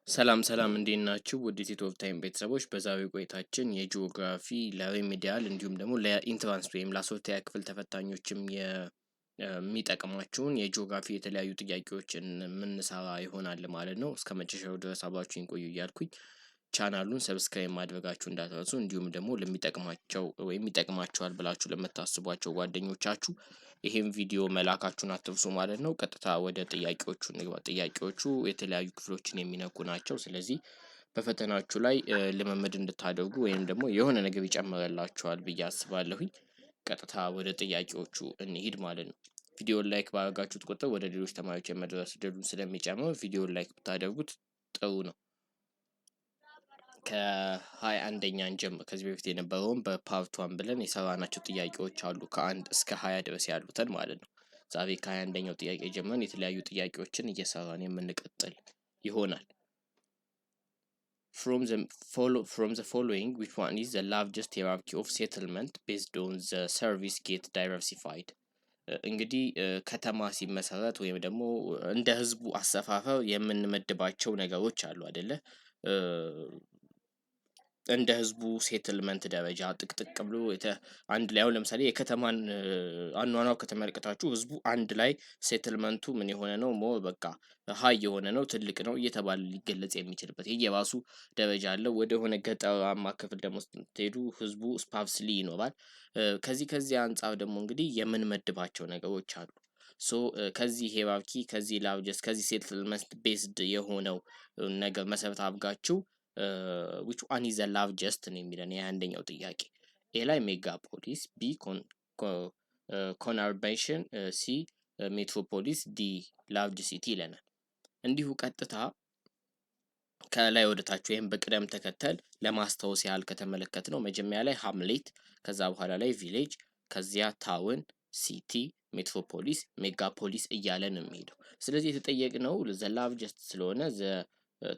ሰላም እንዴት ናችሁ? ውድ የቲቶፕ ታይም ቤተሰቦች በዛሬው ቆይታችን የጂኦግራፊ ለሪሚዲያል እንዲሁም ደግሞ ለኢንትራንስ ወይም ለ12ኛ ክፍል ተፈታኞችም የሚጠቅማችሁን የጂኦግራፊ የተለያዩ ጥያቄዎችን የምንሰራ ይሆናል ማለት ነው። እስከ መጨረሻው ድረስ አብራችሁኝ ቆዩ እያልኩኝ ቻናሉን ሰብስክራይብ ማድረጋችሁ እንዳትረሱ፣ እንዲሁም ደግሞ ለሚጠቅማቸው ወይም ይጠቅማቸዋል ብላችሁ ለምታስቧቸው ጓደኞቻችሁ ይሄን ቪዲዮ መላካችሁን አትርሱ ማለት ነው። ቀጥታ ወደ ጥያቄዎቹ እንግባ። ጥያቄዎቹ የተለያዩ ክፍሎችን የሚነኩ ናቸው። ስለዚህ በፈተናችሁ ላይ ልምምድ እንድታደርጉ ወይም ደግሞ የሆነ ነገር ይጨምርላችኋል ብዬ አስባለሁኝ። ቀጥታ ወደ ጥያቄዎቹ እንሂድ ማለት ነው። ቪዲዮን ላይክ ባደረጋችሁት ቁጥር ወደ ሌሎች ተማሪዎች የመድረስ እድሉን ስለሚጨምር ቪዲዮን ላይክ ብታደርጉት ጥሩ ነው። ከ21ኛ እንጀምር። ከዚህ በፊት የነበረውን በፓርት 1 ብለን የሰራናቸው ጥያቄዎች አሉ ከ1 እስከ 20 ድረስ ያሉትን ማለት ነው። ዛሬ ከ21ኛው ጥያቄ ጀምረን የተለያዩ ጥያቄዎችን እየሰራን የምንቀጥል ይሆናል። From the following, which one is the largest hierarchy of settlement based on the service get diversified? እንግዲህ ከተማ ሲመሰረት ወይም ደግሞ እንደ ህዝቡ አሰፋፈር የምንመድባቸው ነገሮች አሉ አይደለ? እንደ ህዝቡ ሴትልመንት ደረጃ ጥቅጥቅ ብሎ አንድ ላይ አሁን ለምሳሌ የከተማን አኗኗር ከተመለከታችሁ ህዝቡ አንድ ላይ ሴትልመንቱ ምን የሆነ ነው ሞር በቃ ሀይ የሆነ ነው ትልቅ ነው እየተባለ ሊገለጽ የሚችልበት የየራሱ ደረጃ አለው። ወደ ሆነ ገጠራማ ክፍል ደግሞ ስትሄዱ ህዝቡ ስፓርስሊ ይኖራል። ከዚህ አንጻር ደግሞ እንግዲህ የምንመድባቸው ነገሮች አሉ። ሶ ከዚህ ሄራርኪ ከዚህ ላርጀስት ከዚህ ሴትልመንት ቤዝድ የሆነው ነገር መሰረት አድርጋችሁ which one is the largest ነው የሚለን የአንደኛው ጥያቄ። ኤ ላይ ሜጋፖሊስ፣ ቢ ኮናርባሽን፣ ሲ ሜትሮፖሊስ፣ ዲ ላርጅ ሲቲ ይለናል። እንዲሁ ቀጥታ ከላይ ወደ ታች ወይም በቅደም ተከተል ለማስታወስ ያህል ከተመለከት ነው መጀመሪያ ላይ ሃምሌት፣ ከዛ በኋላ ላይ ቪሌጅ፣ ከዚያ ታውን፣ ሲቲ፣ ሜትሮፖሊስ፣ ሜጋፖሊስ እያለን የሚሄደው። ስለዚህ የተጠየቅነው ዘ ላርጀስት ስለሆነ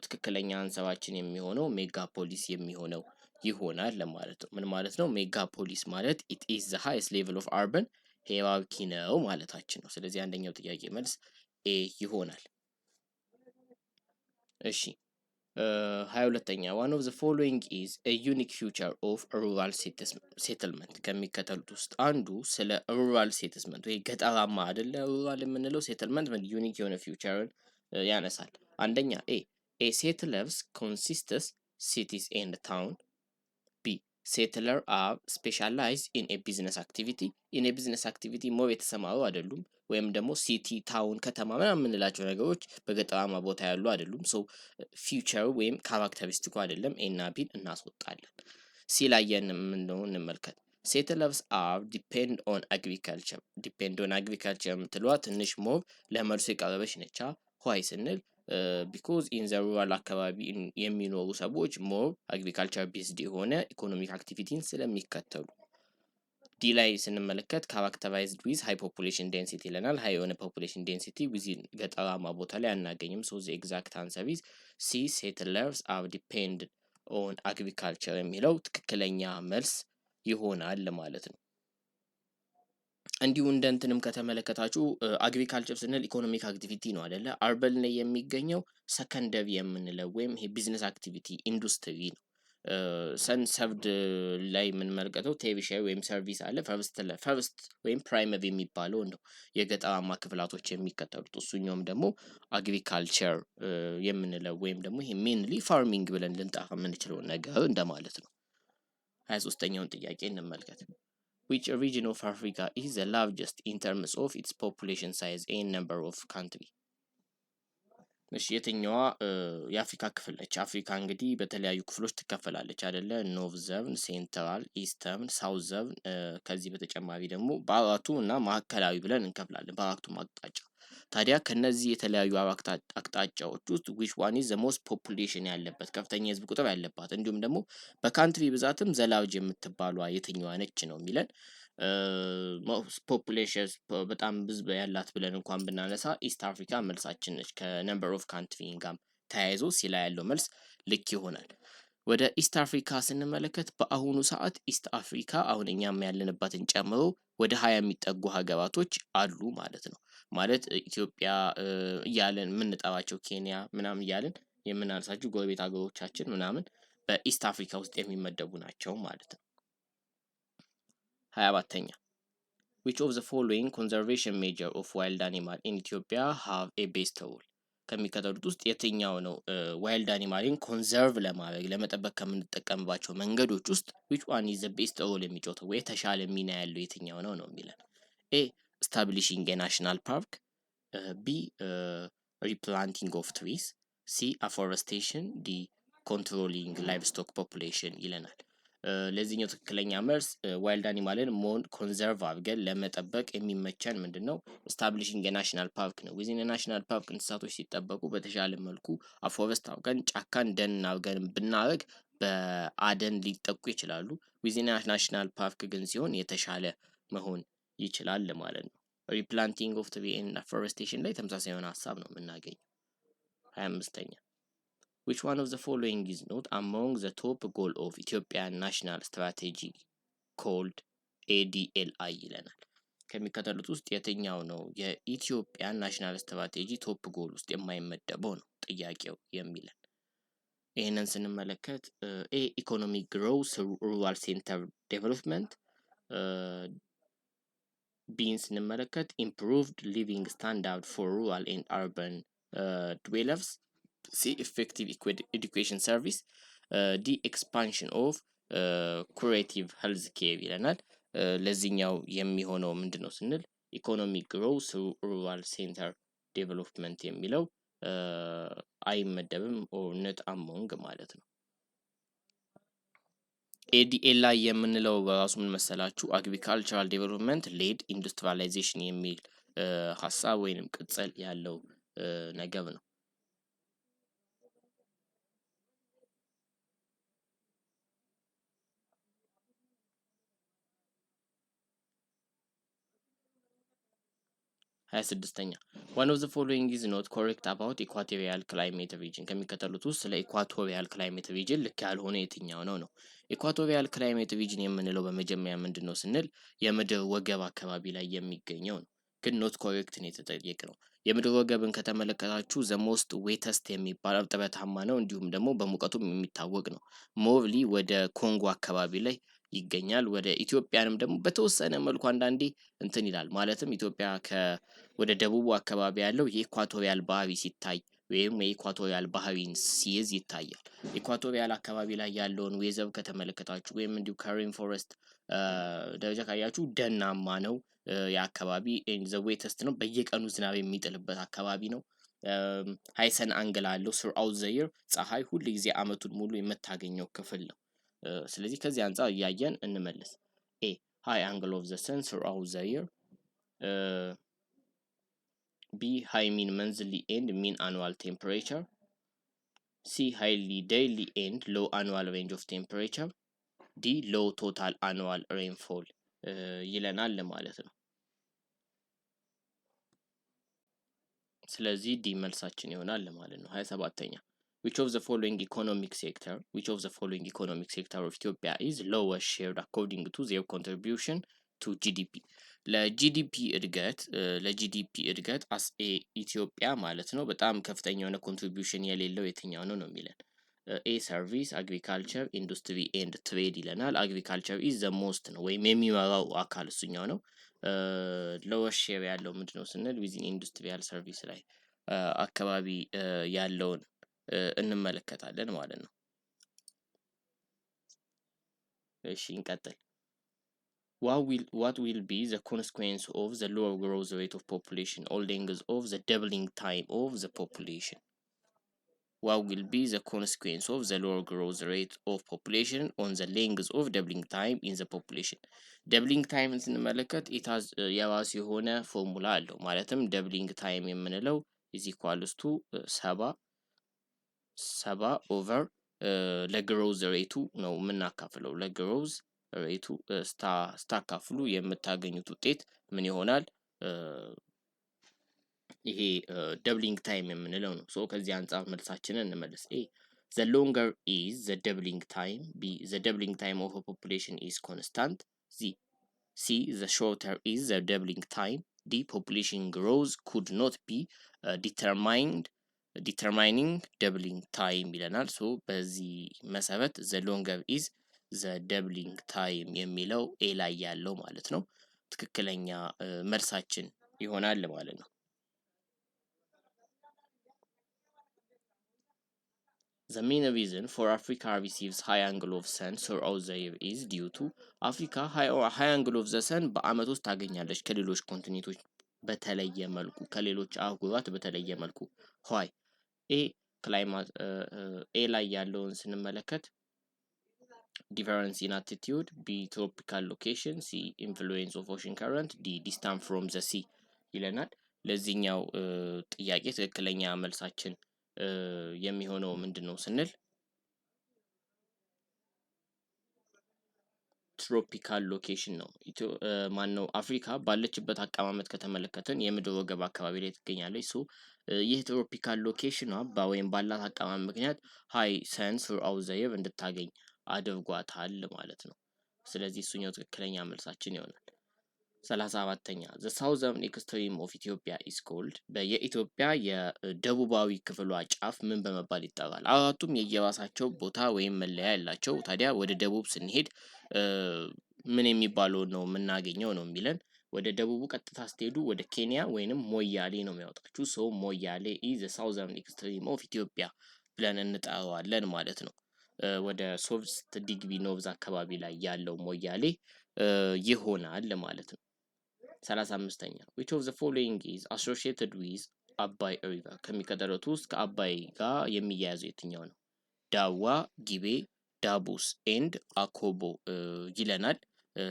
ትክክለኛ አንሰባችን የሚሆነው ሜጋፖሊስ የሚሆነው ይሆናል ለማለት ነው። ምን ማለት ነው? ሜጋፖሊስ ማለት it is the highest level of urban hierarchy ነው ማለታችን ነው። ስለዚህ አንደኛው ጥያቄ መልስ ኤ ይሆናል። እሺ 22ኛ one of the following is a unique feature of rural settlement ከሚከተሉት ውስጥ አንዱ ስለ ሩራል ሴትልመንት ወይ ገጠራማ አይደለ ሩራል የምንለው ሴትልመንት ዩኒክ የሆነ ፊውቸርን ያነሳል። አንደኛ A settlers consists cities and town. B settlers are specialized in a business activity. in a business activity ሞር የተሰማሩ አይደሉም ወይም ደግሞ ሲቲ ታውን ከተማ ምናምን የምንላቸው ነገሮች በገጠራማ ቦታ ያሉ አይደሉም። ሶ ፊውቸር ወይም ካራክተሪስቲኩ አይደለም። ኤ እና ቢን እናስወጣለን። ሲ ላይ የምንለው እንመልከት። settlers are depend on agriculture የምትለዋ ትንሽ ሞር ለመልሶ የቀረበች ነቻ። ዋይ ስንል ቢኮዝ ኢን ዘ ሩራል አካባቢ የሚኖሩ ሰዎች ሞር አግሪካልቸር ቤዝድ የሆነ ኢኮኖሚክ አክቲቪቲን ስለሚከተሉ። ዲ ላይ ስንመለከት ካራክተራይዝድ ዊዝ ሃይ ፖፑሌሽን ዴንሲቲ ይለናል። ሃይ የሆነ ፖፑሌሽን ዴንሲቲ ዊዚን ገጠራማ ቦታ ላይ አናገኝም። ሶ ዘ ኤግዛክት አንሰር ኢዝ ሲ ሴትለርስ አር ዲፔንድ ኦን አግሪካልቸር የሚለው ትክክለኛ መልስ ይሆናል ማለት ነው። እንዲሁ እንደ እንትንም ከተመለከታችሁ አግሪካልቸር ስንል ኢኮኖሚክ አክቲቪቲ ነው አይደለ? አርበን ላይ የሚገኘው ሰከንደሪ የምንለው ወይም ይሄ ቢዝነስ አክቲቪቲ ኢንዱስትሪ ነው። ሰንሰብድ ላይ የምንመለከተው ቴሪሸሪ ወይም ሰርቪስ አለ። ፈርስት ወይም ፕራይመሪ የሚባለው ነው የገጠራማ ክፍላቶች የሚከተሉት። እሱኛውም ደግሞ አግሪካልቸር የምንለው ወይም ደግሞ ይሄ ሜንሊ ፋርሚንግ ብለን ልንጠራ የምንችለው ነገር እንደማለት ነው። 23ኛውን ጥያቄ እንመልከት። Which region of Africa is the largest in terms of its population size and number of country? እሺ የትኛዋ የአፍሪካ ክፍል ነች? አፍሪካ እንግዲህ በተለያዩ ክፍሎች ትከፈላለች አይደለ? ኖርዘርን፣ ሴንትራል፣ ኢስተርን፣ ሳውዘርን ከዚህ በተጨማሪ ደግሞ በአራቱ እና ማዕከላዊ ብለን እንከፍላለን በአራቱም አቅጣጫ። ታዲያ ከነዚህ የተለያዩ አቅጣጫዎች ውስጥ which one is the most population ያለበት ከፍተኛ የህዝብ ቁጥር ያለባት እንዲሁም ደግሞ በካንትሪ ብዛትም ዘላርጅ የምትባሏ የትኛዋ ነች ነው የሚለን። ፖፑሌሽን በጣም ብዙ ያላት ብለን እንኳን ብናነሳ ኢስት አፍሪካ መልሳችን ነች። ከነምበር ኦፍ ካንትሪ ጋር ተያይዞ ሲላ ያለው መልስ ልክ ይሆናል። ወደ ኢስት አፍሪካ ስንመለከት በአሁኑ ሰዓት ኢስት አፍሪካ አሁን እኛም ያለንባትን ጨምሮ ወደ 20 የሚጠጉ ሀገራቶች አሉ ማለት ነው። ማለት ኢትዮጵያ እያለን የምንጠራቸው ኬንያ ምናምን እያለን የምናነሳቸው ጎረቤት ሀገሮቻችን ምናምን በኢስት አፍሪካ ውስጥ የሚመደቡ ናቸው ማለት ነው። 24ኛ which of the following conservation measure of wild animal in Ethiopia have a best role? ከሚከተሉት ውስጥ የትኛው ነው ዋይልድ አኒማልን ኮንዘርቭ ለማድረግ ለመጠበቅ ከምንጠቀምባቸው መንገዶች ውስጥ which one is the best role የሚጫወተው ወይ የተሻለ ሚና ያለው የትኛው ነው ነው የሚለን? A establishing a national park, B replanting of trees, C afforestation, D controlling livestock population ይለናል። ለዚህኛው ትክክለኛ መልስ ዋይልድ አኒማልን ሞር ኮንዘርቭ አድርገን ለመጠበቅ የሚመቸን ምንድን ነው? ስታብሊሽንግ የናሽናል ፓርክ ነው። ዊዝን የናሽናል ፓርክ እንስሳቶች ሲጠበቁ በተሻለ መልኩ አፎረስት አድርገን ጫካን ደን አድርገን ብናደርግ በአደን ሊጠቁ ይችላሉ። ዊዝን ናሽናል ፓርክ ግን ሲሆን የተሻለ መሆን ይችላል ማለት ነው። ሪፕላንቲንግ ኦፍ ትሪ ኤንድ አፎረስቴሽን ላይ ተመሳሳይ የሆነ ሀሳብ ነው የምናገኘው። 25ኛ which one of the following is not among the top goal of Ethiopian national strategy called ADLI ይለናል። ከሚከተሉት ውስጥ የትኛው ነው የኢትዮጵያን ናሽናል ስትራቴጂ ቶፕ ጎል ውስጥ የማይመደበው ነው ጥያቄው የሚለን? ይህንን ስንመለከት ኤ ኢኮኖሚክ ግሮውዝ ሩራል ሴንተር ዴቨሎፕመንት፣ ቢን ስንመለከት ኢምፕሩቭድ ሊቪንግ ስታንዳርድ ፎር ሩራል ኤንድ አርበን ድዌለርስ፣ C effective education service, D expansion of curative health care ይለናል። ለዚህኛው የሚሆነው ምንድነው ስንል ኢኮኖሚክ ግሮውዝ ሩራል ሴንተር ዴቨሎፕመንት የሚለው አይመደብም ኦር ነት አሞንግ ማለት ነው። ኤዲኤል ላይ የምንለው በራሱ ምን መሰላችሁ? አግሪካልቸራል ዴቨሎፕመንት ሌድ ኢንዱስትሪያላይዜሽን የሚል ሀሳብ ወይንም ቅጽል ያለው ነገር ነው። 26ኛ one of the following is not correct about equatorial climate region ከሚከተሉት ውስጥ ስለ ኢኳቶሪያል ክላይሜት ሪጅን ልክ ያልሆነ የትኛው ነው ነው? ኢኳቶሪያል ክላይሜት ሪጅን የምንለው በመጀመሪያ ምንድን ነው ስንል የምድር ወገብ አካባቢ ላይ የሚገኘው ነው። ግን ኖት ኮሬክት ነው የተጠየቅነው። የምድር ወገብን ከተመለከታችሁ ዘ ሞስት ዌተስት የሚባል እርጥበታማ ነው፣ እንዲሁም ደግሞ በሙቀቱም የሚታወቅ ነው። ሞርሊ ወደ ኮንጎ አካባቢ ላይ ይገኛል። ወደ ኢትዮጵያንም ደግሞ በተወሰነ መልኩ አንዳንዴ እንትን ይላል። ማለትም ኢትዮጵያ ወደ ደቡቡ አካባቢ ያለው የኢኳቶሪያል ባህሪ ሲታይ ወይም የኢኳቶሪያል ባህሪን ሲይዝ ይታያል። ኢኳቶሪያል አካባቢ ላይ ያለውን ዌዘር ከተመለከታችሁ ወይም እንዲሁ ከሬን ፎረስት ደረጃ ካያችሁ ደናማ ነው የአካባቢ ዘ ዌተስት ነው። በየቀኑ ዝናብ የሚጥልበት አካባቢ ነው። ሃይሰን አንግል አለው። ስርአውት ዘይር ፀሐይ ሁል ጊዜ አመቱን ሙሉ የምታገኘው ክፍል ነው። ስለዚህ ከዚህ አንፃር እያየን እንመለስ። ኤ ሃይ አንግል ኦፍ ዘ ሰን ስርአውት ዘይር፣ B high mean monthly and mean annual temperature, C highly daily and low annual range of temperature, D low total annual rainfall ይለናል ማለት ነው። ስለዚህ ዲ መልሳችን ይሆናል ማለት ነው። 27ኛ which of the following economic sector of Ethiopia is lowest shared according to their contribution to GDP? ለጂዲፒ እድገት አስ ኤ ኢትዮጵያ ማለት ነው በጣም ከፍተኛ የሆነ ኮንትሪቢዩሽን የሌለው የትኛው ነው ነው የሚለን? ኤ ሰርቪስ፣ አግሪካልቸር፣ ኢንዱስትሪ ኤንድ ትሬድ ይለናል። አግሪካልቸር ኢዝ ዘ ሞስት ነው ወይም የሚመራው አካል እሱኛው ነው። ሎወር ሼር ያለው ምንድነው ስንል ዊዝን ኢንዱስትሪያል ሰርቪስ ላይ አካባቢ ያለውን እንመለከታለን ማለት ነው። እሺ እንቀጥል። What will be the consequence of the lower growth rate of population or length of the doubling time of the population? What will be the consequence of the lower growth rate of population on the length of doubling time in the population? doubling time ስንመለከት ኢታዝ የራሱ የሆነ ፎርሙላ አለው። ማለትም doubling time የምንለው is equals to 70 over ለግሮዝ ሬቱ ነው የምናካፍለው። ለግሮዝ ሬቱ ስታካፍሉ የምታገኙት ውጤት ምን ይሆናል? ይሄ ደብሊንግ ታይም የምንለው ነው። ሶ ከዚህ አንፃር መልሳችንን እንመልስ። ኤ the longer is the doubling time, B the doubling time of a population is constant, C the shorter is the doubling time, D population growth could not be determined ዲተርማይኒንግ ደብሊንግ ታይም ይለናል። ሶ በዚህ መሰረት ዘ ሎንገር ኢዝ ዘ ደብሊንግ ታይም የሚለው ኤ ላይ ያለው ማለት ነው ትክክለኛ መልሳችን ይሆናል ማለት ነው። The main reason for Africa receives high angle of sun throughout the year is due to አፍሪካ high angle of the sun በአመት ውስጥ ታገኛለች ከሌሎች ኮንቲኔንቶች በተለየ መልኩ ከሌሎች አህጉራት በተለየ መልኩ why ኤ ክላይማት ኤ ላይ ያለውን ስንመለከት difference in attitude B tropical location C influence of ocean current D distance from the sea ይለናል። ለዚህኛው ጥያቄ ትክክለኛ መልሳችን የሚሆነው ምንድነው ስንል ትሮፒካል ሎኬሽን ነው። ማነው አፍሪካ ባለችበት አቀማመጥ ከተመለከትን የምድር ወገብ አካባቢ ላይ ትገኛለች። ሶ ይህ ትሮፒካል ሎኬሽኗ ወይም ባላት አቀማመጥ ምክንያት ሃይ ሰን ስሩአውት ዘ ይር እንድታገኝ አድርጓታል ማለት ነው። ስለዚህ እሱኛው ትክክለኛ መልሳችን ይሆናል። 34ኛ ዘ ሳውዘርን ኤክስትሪም ኦፍ ኢትዮጵያ ኢዝ ኮልድ የኢትዮጵያ የደቡባዊ ክፍሏ ጫፍ ምን በመባል ይጠራል? አራቱም የየራሳቸው ቦታ ወይም መለያ ያላቸው። ታዲያ ወደ ደቡብ ስንሄድ ምን የሚባለውን ነው የምናገኘው ነው የሚለን። ወደ ደቡቡ ቀጥታ ስትሄዱ ወደ ኬንያ ወይንም ሞያሌ ነው የሚያወጣችሁ። ሰው ሞያሌ ኢዝ ዘ ሳውዘርን ኤክስትሪም ኦፍ ኢትዮጵያ ብለን እንጠራዋለን ማለት ነው። ወደ 3 ዲግሪ ኖርዝ አካባቢ ላይ ያለው ሞያሌ ይሆናል ማለት ነው። 35ኛ which of the following is associated with አባይ river ከሚከተሉት ውስጥ ከአባይ ጋር የሚያያዘው የትኛው ነው? ዳዋ፣ ጊቤ፣ ዳቡስ ኤንድ አኮቦ ይለናል።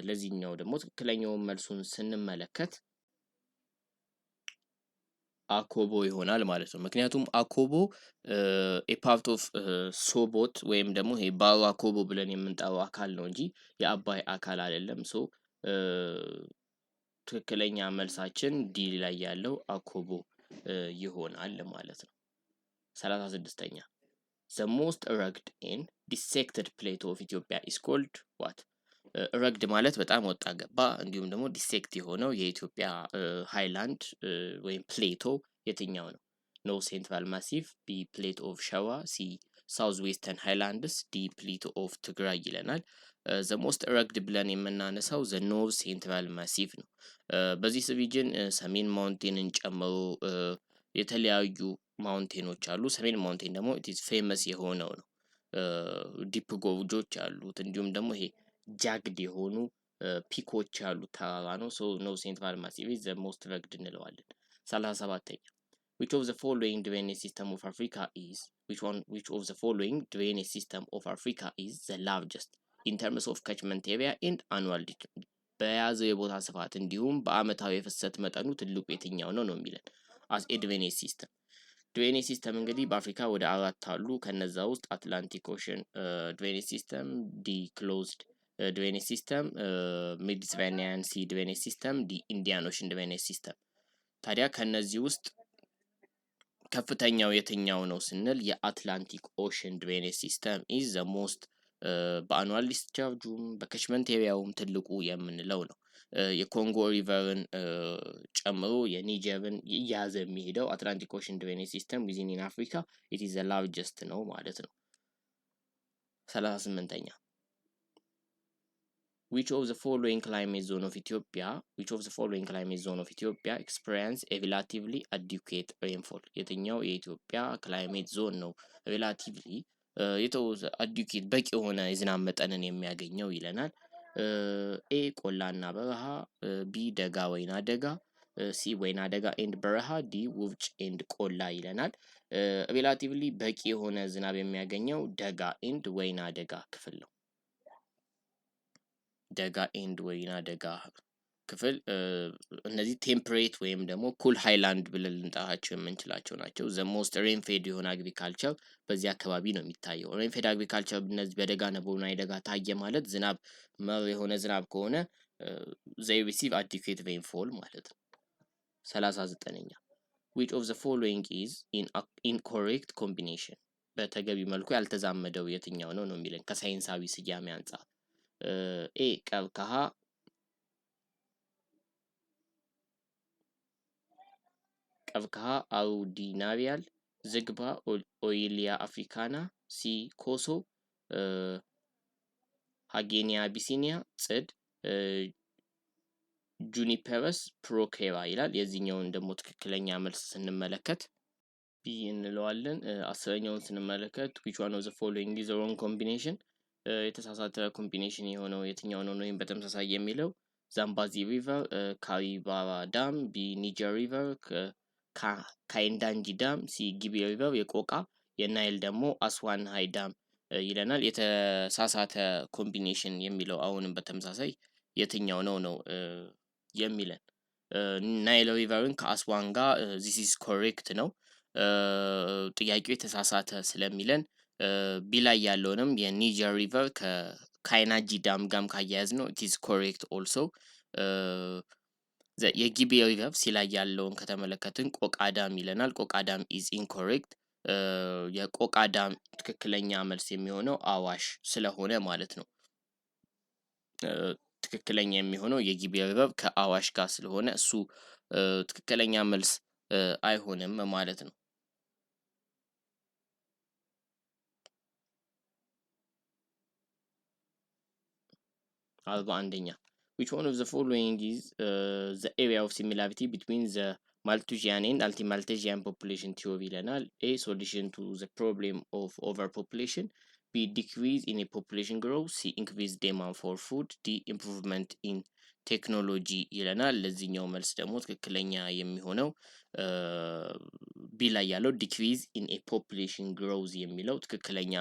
ለዚህኛው ደግሞ ትክክለኛውን መልሱን ስንመለከት አኮቦ ይሆናል ማለት ነው። ምክንያቱም አኮቦ ፓርት ኦፍ ሶቦት ወይም ደግሞ ይሄ ባሮ አኮቦ ብለን የምንጠራው አካል ነው እንጂ የአባይ አካል አይደለም። ሶ ትክክለኛ መልሳችን ዲ ላይ ያለው አኮቦ ይሆናል ማለት ነው። 36ኛ the most rugged and dissected plateau of Ethiopia is called what? ረግድ ማለት በጣም ወጣ ገባ እንዲሁም ደግሞ ዲሴክት የሆነው የኢትዮጵያ ሃይላንድ ወይም ፕሌቶ የትኛው ነው? ኖ ሴንትራል ማሲቭ፣ ቢ ፕሌቶ ኦፍ ሸዋ፣ ሲ ሳውዝ ዌስተርን ሃይላንድስ፣ ዲ ፕሌቶ ኦፍ ትግራይ ይለናል። ዘ ሞስት ረግድ ብለን የምናነሳው ዘ ኖርዝ ሴንትራል ማሲቭ ነው። በዚህ ሪጅን ሰሜን ማውንቴንን ጨምሮ የተለያዩ ማውንቴኖች አሉ። ሰሜን ማውንቴን ደግሞ ኢትስ ፌመስ የሆነው ነው። ዲፕ ጎርጆች አሉት እንዲሁም ደግሞ ይሄ ጃግድ የሆኑ ፒኮች ያሉት ተራራ ነው። ሶ ኖ ሴንትራል ማሲቭ ዘ ሞስት ረግድ እንለዋለን። 37ኛ which of the following drainage system of Africa is which of the following drainage system of Africa is the largest in terms of catchment area and annual በያዘው የቦታ ስፋት እንዲሁም በአመታዊ የፍሰት መጠኑ ትልቁ የትኛው ነው ነው የሚለን as a drainage system። ድሬኔጅ ሲስተም እንግዲህ በአፍሪካ ወደ 4 አሉ። ከነዛ ውስጥ አትላንቲክ ኦሽን ድሬኔጅ ሲስተም፣ ዲ ክሎዝድ ድሬኔጅ ሲስተም፣ ሜዲትራኒያን ሲ ድሬኔጅ ሲስተም፣ ዲ ኢንዲያን ኦሽን ድሬኔጅ ሲስተም። ታዲያ ከነዚህ ውስጥ ከፍተኛው የትኛው ነው ስንል የአትላንቲክ ኦሽን ድሬኔጅ ሲስተም ኢዝ ዘ ሞስት በአኑዋል ዲስቻርጁም በከችመንት ኤሪያውም ትልቁ የምንለው ነው። የኮንጎ ሪቨርን ጨምሮ የኒጀርን እያያዘ የሚሄደው አትላንቲክ ኦሽን ድሬኔጅ ሲስተም ዊዝን ኢን አፍሪካ ኢት ኢዝ ዘ ላርጀስት ነው ማለት ነው። 38ኛ which of the following climate zone of Ethiopia experience a relatively adequate rainfall? የትኛው የኢትዮጵያ ክላይሜት ዞን ነው ሪላቲቭሊ አዲኩዌት በቂ የሆነ የዝናብ መጠንን የሚያገኘው ይለናል። ኤ ቆላና በረሃ፣ ቢ ደጋ ወይና ደጋ፣ ሲ ወይና ደጋ ኤንድ በረሃ፣ ዲ ውርጭ ኤንድ ቆላ ይለናል። ሪላቲቭሊ በቂ የሆነ ዝናብ የሚያገኘው ደጋ ኤንድ ወይና ደጋ ክፍል ነው። ደጋ ኤንድ ወይና ደጋ ክፍል እነዚህ ቴምፕሬት ወይም ደግሞ ኩል ሃይላንድ ብለን ልንጠራቸው የምንችላቸው ናቸው። ዘ ሞስት ሬንፌድ የሆነ አግሪካልቸር በዚህ አካባቢ ነው የሚታየው። ሬንፌድ አግሪካልቸር እነዚህ በደጋና በወይና ደጋ ታየ ማለት ዝናብ መር የሆነ ዝናብ ከሆነ they receive adequate rainfall ማለት ነው። 39ኛ which of the following is incorrect combination? በተገቢ መልኩ ያልተዛመደው የትኛው ነው ነው የሚለን ከሳይንሳዊ ስያሜ አንጻር። ኤ ቀርከሃ፣ አውዲናሪያል፣ ዝግባ ኦይሊያ አፍሪካና፣ ሲ ኮሶ፣ ሃጌኒያ አቢሲኒያ፣ ጽድ ጁኒፐረስ ፕሮኬራ ይላል። የዚህኛውን ደግሞ ትክክለኛ መልስ ስንመለከት ቢ እንለዋለን። አስረኛውን ስንመለከት which one of the following is the wrong combination የተሳሳተ ኮምቢኔሽን የሆነው የትኛው ነው ወይም በተመሳሳይ የሚለው ዛምባዚ ሪቨር፣ ካሪባራ ዳም፣ ቢ ኒጀር ሪቨር፣ ካይንዳንጂ ዳም፣ ሲ ጊቤ ሪቨር የቆቃ፣ የናይል ደግሞ አስዋን ሃይ ዳም ይለናል። የተሳሳተ ኮምቢኔሽን የሚለው አሁንም በተመሳሳይ የትኛው ነው የሚለን ናይል ሪቨርን ከአስዋን ጋር ዚስ ኢዝ ኮሬክት ነው። ጥያቄው የተሳሳተ ስለሚለን ቢ ላይ ያለውንም የኒጀር ሪቨር ከካይናጂ ዳም ጋም ካያያዝ ነው ኢት ኢዝ ኮሬክት ኦልሶ። የጊቤ ሪቨር ሲ ላይ ያለውን ከተመለከትን ቆቃ ዳም ይለናል። ቆቃ ዳም ኢዝ ኢንኮሬክት። የቆቃ ዳም ትክክለኛ መልስ የሚሆነው አዋሽ ስለሆነ ማለት ነው። ትክክለኛ የሚሆነው የጊቤ ሪቨር ከአዋሽ ጋር ስለሆነ እሱ ትክክለኛ መልስ አይሆንም ማለት ነው። 41ኛ which one of the following is the area of similarity between the Malthusian and anti-Malthusian population theory ይለናል። A solution to the problem of overpopulation፣ B decrease in a population growth፣ C increase demand for food፣ D improvement in technology ይለናል። ለዚህኛው መልስ ደግሞ ትክክለኛ የሚሆነው ቢ ላይ ያለው decrease in a population growth የሚለው ትክክለኛ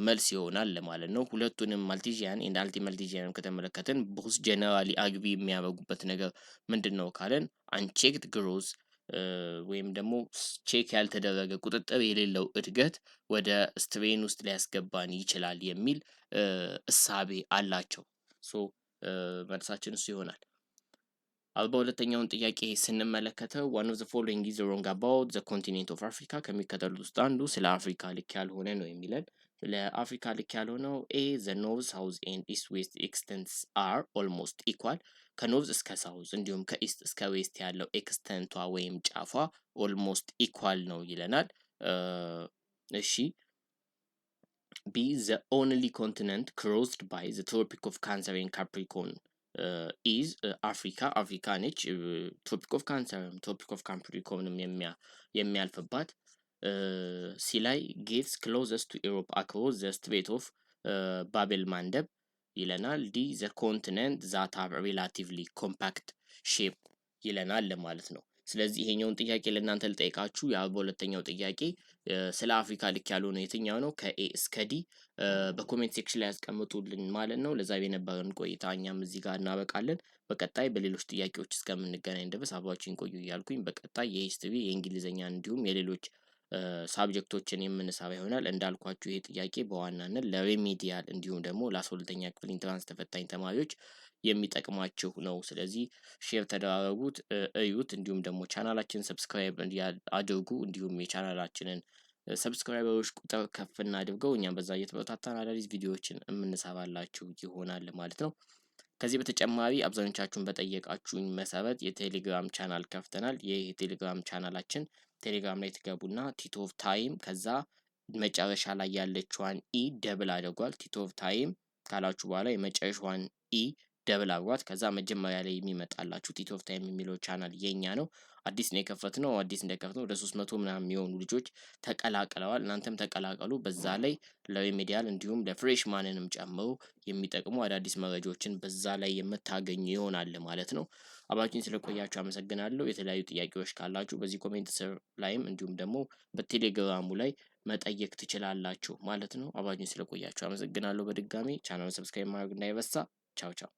መልስ ይሆናል ለማለት ነው። ሁለቱንም ማልቴዥያን ኤንድ አንቲ ማልቴዥያን ከተመለከትን ቦስ ጀነራሊ አግቢ የሚያደርጉበት ነገር ምንድን ነው ካለን አንቼክድ ግሮዝ ወይም ደግሞ ቼክ ያልተደረገ ቁጥጥር የሌለው እድገት ወደ ስትሬን ውስጥ ሊያስገባን ይችላል የሚል እሳቤ አላቸው። ሶ መልሳችን እሱ ይሆናል። 42ኛውን ጥያቄ ስንመለከተው one of the following is wrong about the continent of Africa ከሚከተሉት ውስጥ አንዱ ስለ አፍሪካ ልክ ያልሆነ ነው የሚለን። ለአፍሪካ ልክ ያልሆነው ኤ the north south and east west extents are almost equal ከኖርዝ እስከ ሳውዝ እንዲሁም ከኢስት እስከ ዌስት ያለው ኤክስተንቷ ወይም ጫፏ ኦልሞስት ኢኳል ነው ይለናል። እሺ ቢ the only continent crossed by the tropic of cancer and capricorn ኢዝ አፍሪካ ነች። ትሮፒክ ኦፍ ካንሰርም ትሮፒክ ኦፍ ካፕሪኮርንም የሚያልፍባት። ሲ ላይ ጌትስ ክሎዘስ ቱ ኢሮፕ አክሮስ ዘ ስትሬት ኦፍ ባቤል ማንደብ ይለናል። ዲ ዘ ኮንቲነንት ዛት ሃቭ ሪላቲቭሊ ኮምፓክት ሼፕ ይለናል ለማለት ነው። ስለዚህ ይሄኛውን ጥያቄ ለእናንተ ልጠይቃችሁ። በሁለተኛው ጥያቄ ስለ አፍሪካ ልክ ያልሆነ የትኛው ነው? ከኤ እስከ ዲ በኮሜንት ሴክሽን ላይ ያስቀምጡልን ማለት ነው። ለዛሬ የነበረን ቆይታ እኛም እዚህ ጋር እናበቃለን። በቀጣይ በሌሎች ጥያቄዎች እስከምንገናኝ ድረስ አብራችሁን ቆዩ እያልኩኝ በቀጣይ የሂስትሪ የእንግሊዝኛ እንዲሁም የሌሎች ሳብጀክቶችን የምንሰራ ይሆናል። እንዳልኳችሁ ይሄ ጥያቄ በዋናነት ለሬሜዲያል እንዲሁም ደግሞ ለ12ኛ ክፍል ኢንትራንስ ተፈታኝ ተማሪዎች የሚጠቅማችሁ ነው። ስለዚህ ሼር ተደራረጉት፣ እዩት። እንዲሁም ደግሞ ቻናላችንን ሰብስክራይብ አድርጉ። እንዲሁም የቻናላችንን ሰብስክራይበሮች ቁጥር ከፍ እናድርገው። እኛም በዛ እየተበረታታን አዳዲስ ቪዲዮዎችን የምንሰራላችሁ ይሆናል ማለት ነው። ከዚህ በተጨማሪ አብዛኞቻችሁን በጠየቃችሁኝ መሰረት የቴሌግራም ቻናል ከፍተናል። ይህ የቴሌግራም ቻናላችን ቴሌግራም ላይ ትገቡና ቲቶ ኦፍ ታይም ከዛ መጨረሻ ላይ ያለችዋን ኢ ደብል አድርጓል። ቲቶ ኦፍ ታይም ካላችሁ በኋላ የመጨረሻዋን ኢ ደብል አድርጓት ከዛ መጀመሪያ ላይ የሚመጣላችሁ ቲቶ ኦፍ ታይም የሚለው ቻናል የኛ ነው። አዲስ ነው የከፈትነው። አዲስ እንደከፈትነው ወደ 300 ምናምን የሚሆኑ ልጆች ተቀላቅለዋል። እናንተም ተቀላቀሉ። በዛ ላይ ለሬሜዲያል እንዲሁም ለፍሬሽማንንም ጨምሮ የሚጠቅሙ አዳዲስ መረጃዎችን በዛ ላይ የምታገኙ ይሆናል ማለት ነው። አብራችሁኝ ስለቆያችሁ አመሰግናለሁ። የተለያዩ ጥያቄዎች ካላችሁ በዚህ ኮሜንት ስር ላይም እንዲሁም ደግሞ በቴሌግራሙ ላይ መጠየቅ ትችላላችሁ ማለት ነው። አብራችሁኝ ስለቆያችሁ አመሰግናለሁ። በድጋሚ ቻናሉን ሰብስክራይብ ማድረግ እንዳይረሳ። ቻው ቻው።